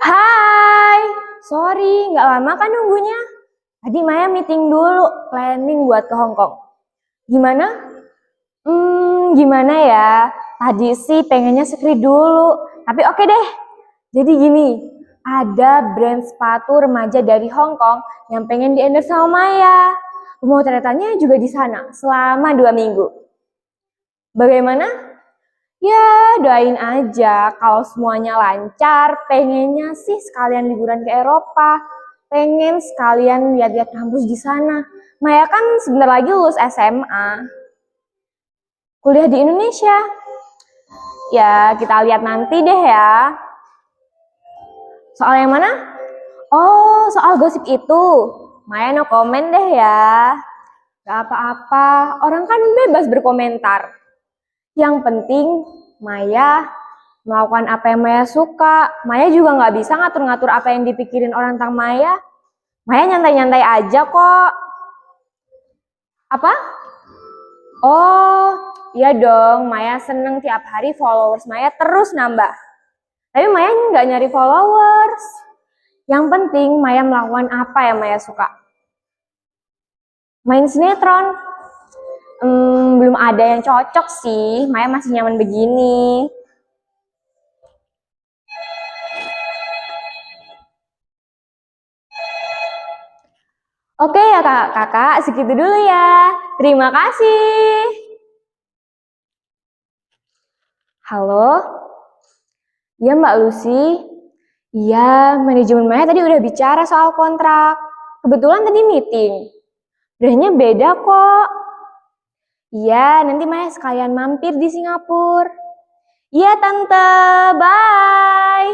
Hai, sorry nggak lama kan nunggunya? Tadi Maya meeting dulu, planning buat ke Hong Kong. Gimana? Gimana ya? Tadi sih pengennya sekali dulu, tapi oke deh. Jadi gini, ada brand sepatu remaja dari Hong Kong yang pengen di-endorse sama Maya. Pemotretannya juga di sana selama 2 minggu. Bagaimana? Ya, doain aja kalau semuanya lancar. Pengennya sih sekalian liburan ke Eropa. Pengen sekalian lihat-lihat kampus di sana. Maya kan sebentar lagi lulus SMA. Kuliah di Indonesia. Ya, kita lihat nanti deh ya. Soal yang mana? Oh, soal gosip itu. Maya no komen deh ya. Gak apa-apa, orang kan bebas berkomentar. Yang penting Maya melakukan apa yang Maya suka. Maya juga nggak bisa ngatur-ngatur apa yang dipikirin orang tentang Maya. Maya nyantai-nyantai aja kok. Apa? Oh, iya dong. Maya seneng tiap hari followers Maya terus nambah. Tapi Maya nggak nyari followers. Yang penting Maya melakukan apa yang Maya suka. Main sinetron. Belum ada yang cocok sih. Maya masih nyaman begini. Oke ya kakak, segitu dulu ya. Terima kasih. Halo? Ya Mbak Lucy? Iya, manajemen Maya tadi udah bicara soal kontrak. Kebetulan tadi meeting. Brandnya beda kok. Iya, nanti Maya sekalian mampir di Singapura. Iya Tante, bye.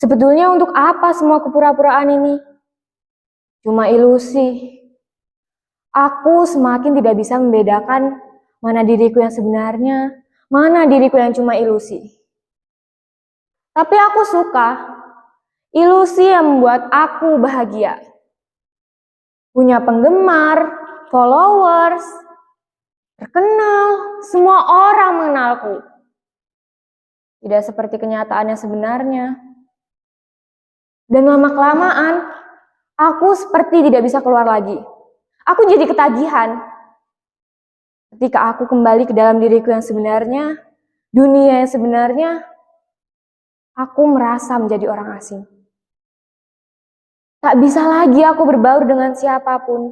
Sebetulnya untuk apa semua kepura-puraan ini? Cuma ilusi. Aku semakin tidak bisa membedakan mana diriku yang sebenarnya, mana diriku yang cuma ilusi. Tapi aku suka ilusi yang membuat aku bahagia. Punya penggemar, followers, terkenal, semua orang mengenalku. Tidak seperti kenyataan yang sebenarnya. Dan lama-kelamaan, aku seperti tidak bisa keluar lagi. Aku jadi ketagihan. Ketika aku kembali ke dalam diriku yang sebenarnya, dunia yang sebenarnya, aku merasa menjadi orang asing. Tak bisa lagi aku berbaur dengan siapapun.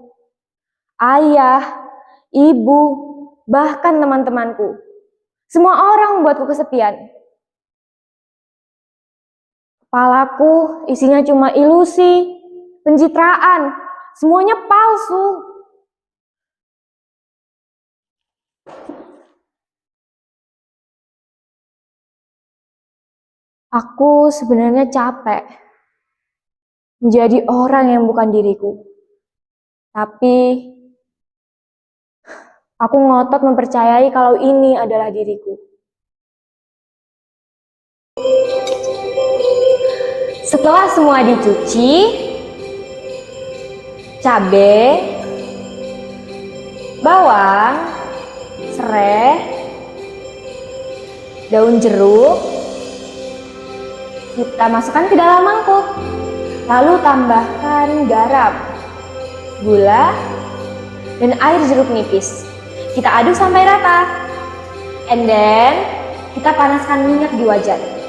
Ayah, ibu, bahkan teman-temanku. Semua orang membuatku kesepian. Kepalaku isinya cuma ilusi, pencitraan, semuanya palsu. Aku sebenarnya capek menjadi orang yang bukan diriku. Tapi aku ngotot mempercayai kalau ini adalah diriku. Setelah semua dicuci, cabai, bawang, serai, daun jeruk, kita masukkan ke dalam mangkuk. Lalu tambahkan garam, gula, dan air jeruk nipis. Kita aduk sampai rata. And then, kita panaskan minyak di wajan.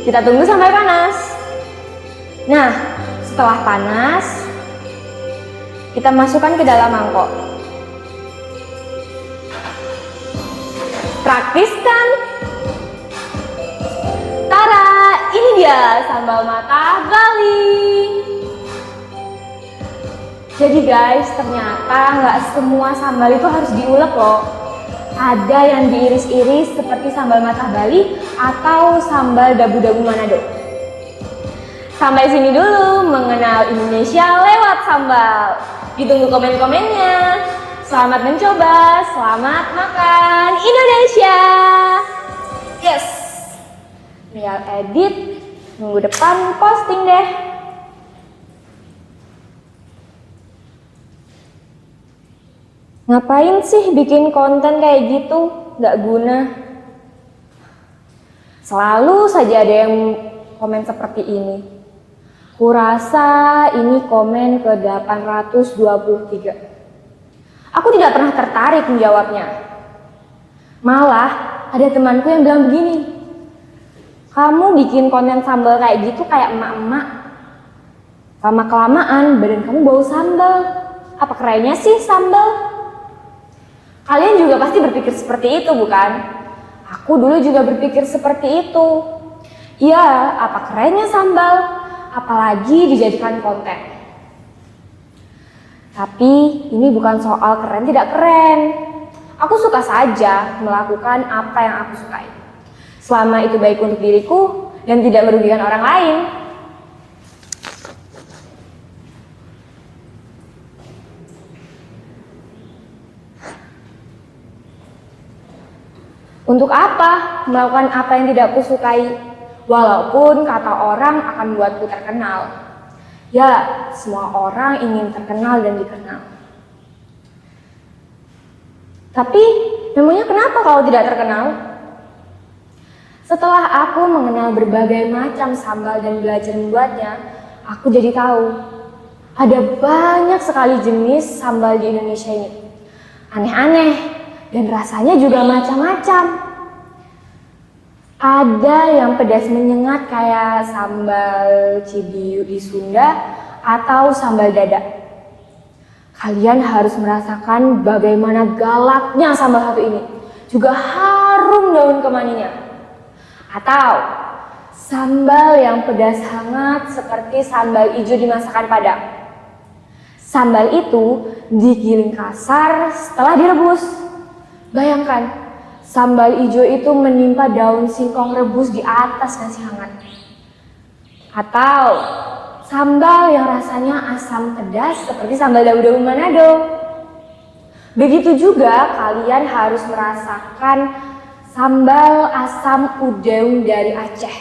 Kita tunggu sampai panas. Nah, setelah panas, kita masukkan ke dalam mangkok. Praktis kan? Tara, ini dia sambal mata Bali. Jadi guys, ternyata nggak semua sambal itu harus diulek loh. Ada yang diiris-iris seperti sambal mata Bali atau sambal dabu-dabu Manado. Sampai sini dulu mengenal Indonesia lewat sambal. Ditunggu komen-komennya. Selamat mencoba, selamat makan Indonesia. Yes. Tinggal edit, minggu depan posting deh. Ngapain sih bikin konten kayak gitu? Gak guna. Selalu saja ada yang komen seperti ini. Kurasa ini komen ke 823. Aku tidak pernah tertarik menjawabnya. Malah ada temanku yang bilang begini, kamu bikin konten sambal kayak gitu kayak emak-emak. Lama-kelamaan badan kamu bau sambal. Apa kerennya sih sambal? Kalian juga pasti berpikir seperti itu, bukan? Aku dulu juga berpikir seperti itu. Iya, apa kerennya sambal? Apalagi dijadikan konten. Tapi ini bukan soal keren tidak keren. Aku suka saja melakukan apa yang aku sukai. Selama itu baik untuk diriku dan tidak merugikan orang lain. Untuk apa melakukan apa yang tidak aku sukai? Walaupun kata orang akan membuatku terkenal. Ya, semua orang ingin terkenal dan dikenal. Tapi, memangnya kenapa kalau tidak terkenal? Setelah aku mengenal berbagai macam sambal dan belajar membuatnya, aku jadi tahu ada banyak sekali jenis sambal di Indonesia ini. Aneh-aneh dan rasanya juga macam-macam. Ada yang pedas menyengat kayak sambal Cibiu di Sunda atau sambal dada. Kalian harus merasakan bagaimana galaknya sambal satu ini. Juga harum daun kemaninya. Atau sambal yang pedas hangat seperti sambal hijau di masakan Padang. Sambal itu digiling kasar setelah direbus. Bayangkan. Sambal hijau itu menimpa daun singkong rebus di atas nasi hangat. Atau sambal yang rasanya asam pedas seperti sambal dabu-dabu Manado. Begitu juga kalian harus merasakan sambal asam udang dari Aceh.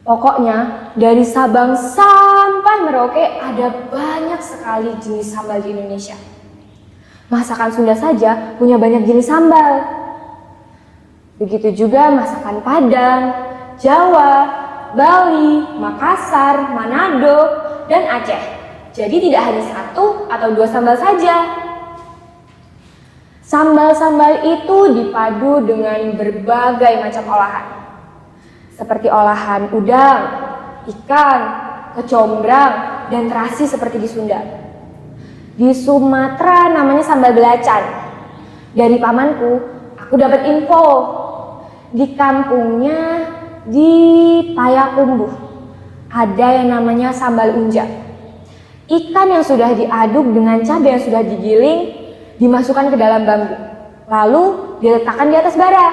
Pokoknya dari Sabang sampai Merauke ada banyak sekali jenis sambal di Indonesia. Masakan Sunda saja punya banyak jenis sambal. Begitu juga masakan Padang, Jawa, Bali, Makassar, Manado, dan Aceh. Jadi tidak hanya satu atau dua sambal saja. Sambal-sambal itu dipadu dengan berbagai macam olahan. Seperti olahan udang, ikan, kecombrang, dan terasi seperti di Sunda. Di Sumatera namanya sambal belacan. Dari pamanku, aku dapat info. Di kampungnya di Payakumbuh ada yang namanya sambal unja. Ikan yang sudah diaduk dengan cabai yang sudah digiling dimasukkan ke dalam bambu. Lalu diletakkan di atas bara.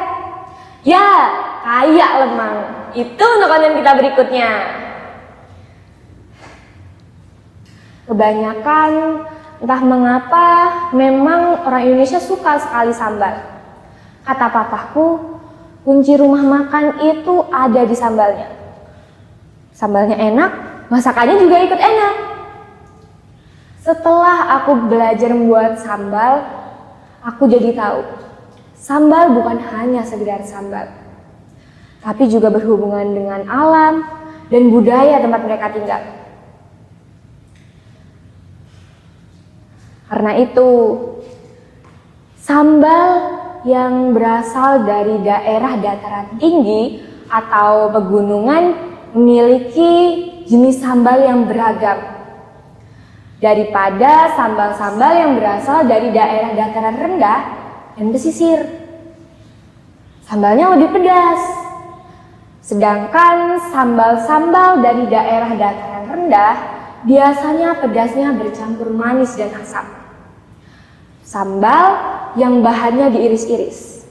Ya, kayak lemang. Itu untuk konten kita berikutnya. Kebanyakan entah mengapa memang orang Indonesia suka sekali sambal. Kata papaku, kunci rumah makan itu ada di sambalnya. Sambalnya enak, masakannya juga ikut enak. Setelah aku belajar membuat sambal, aku jadi tahu, sambal bukan hanya sekedar sambal, tapi juga berhubungan dengan alam dan budaya tempat mereka tinggal. Karena itu, sambal yang berasal dari daerah dataran tinggi atau pegunungan memiliki jenis sambal yang beragam daripada sambal-sambal yang berasal dari daerah dataran rendah dan pesisir. Sambalnya lebih pedas. Sedangkan sambal-sambal dari daerah dataran rendah biasanya pedasnya bercampur manis dan asam. Sambal yang bahannya diiris-iris.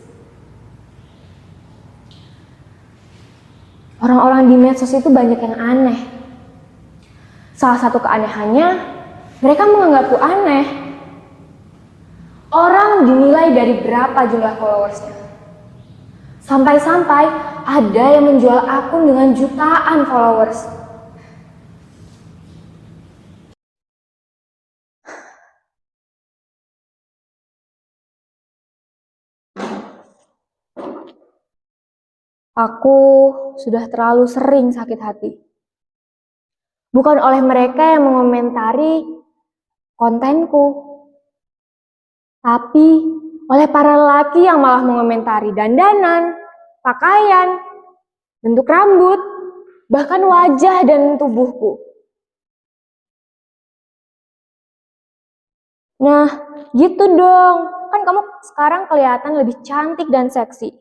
Orang-orang di medsos itu banyak yang aneh. Salah satu keanehannya, mereka menganggapku aneh Seseorang dinilai dari berapa jumlah followersnya. Sampai-sampai ada yang menjual akun dengan jutaan followers. Aku sudah terlalu sering sakit hati. Bukan oleh mereka yang mengomentari kontenku, tapi oleh para lelaki yang malah mengomentari dandanan, pakaian, bentuk rambut, bahkan wajah dan tubuhku. Nah, gitu dong. Kan kamu sekarang kelihatan lebih cantik dan seksi.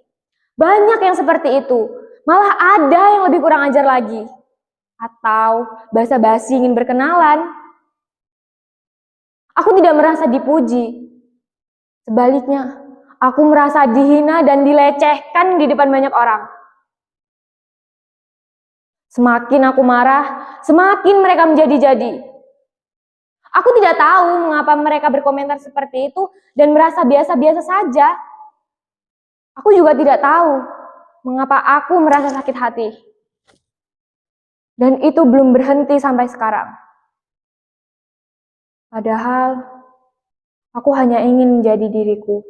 Banyak yang seperti itu. Malah ada yang lebih kurang ajar lagi. Atau basa-basi ingin berkenalan. Aku tidak merasa dipuji. Sebaliknya, aku merasa dihina dan dilecehkan di depan banyak orang. Semakin aku marah, semakin mereka menjadi-jadi. Aku tidak tahu mengapa mereka berkomentar seperti itu dan merasa biasa-biasa saja. Aku juga tidak tahu mengapa aku merasa sakit hati. Dan itu belum berhenti sampai sekarang. Padahal aku hanya ingin menjadi diriku.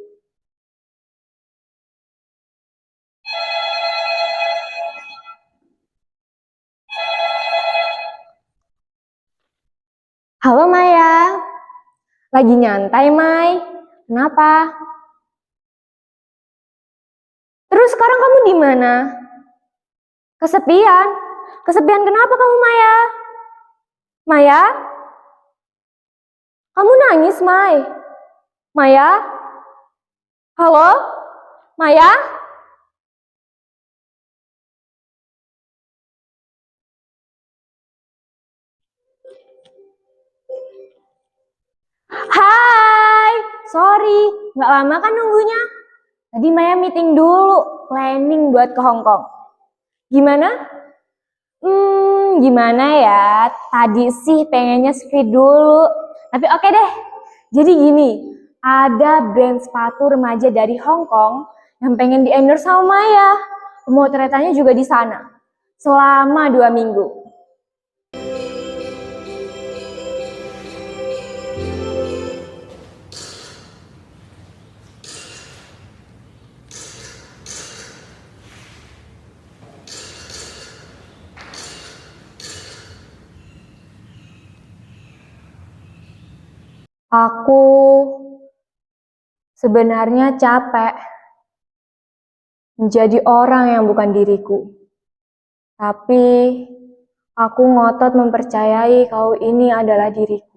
Halo Maya, lagi nyantai Mai? Kenapa? Terus sekarang kamu di mana? Kesepian? Kesepian kenapa kamu Maya? Maya? Kamu nangis Mai? Maya? Halo? Maya? Hai, sorry, nggak lama kan nunggunya? Tadi Maya meeting dulu, planning buat ke Hong Kong. Gimana? Gimana ya? Tadi sih pengennya skip dulu. Tapi oke deh. Jadi gini, ada brand sepatu remaja dari Hong Kong yang pengen di-endorse sama Maya. Pemotretannya juga di sana. Selama 2 minggu. Aku sebenarnya capek menjadi orang yang bukan diriku. Tapi aku ngotot mempercayai kalau ini adalah diriku.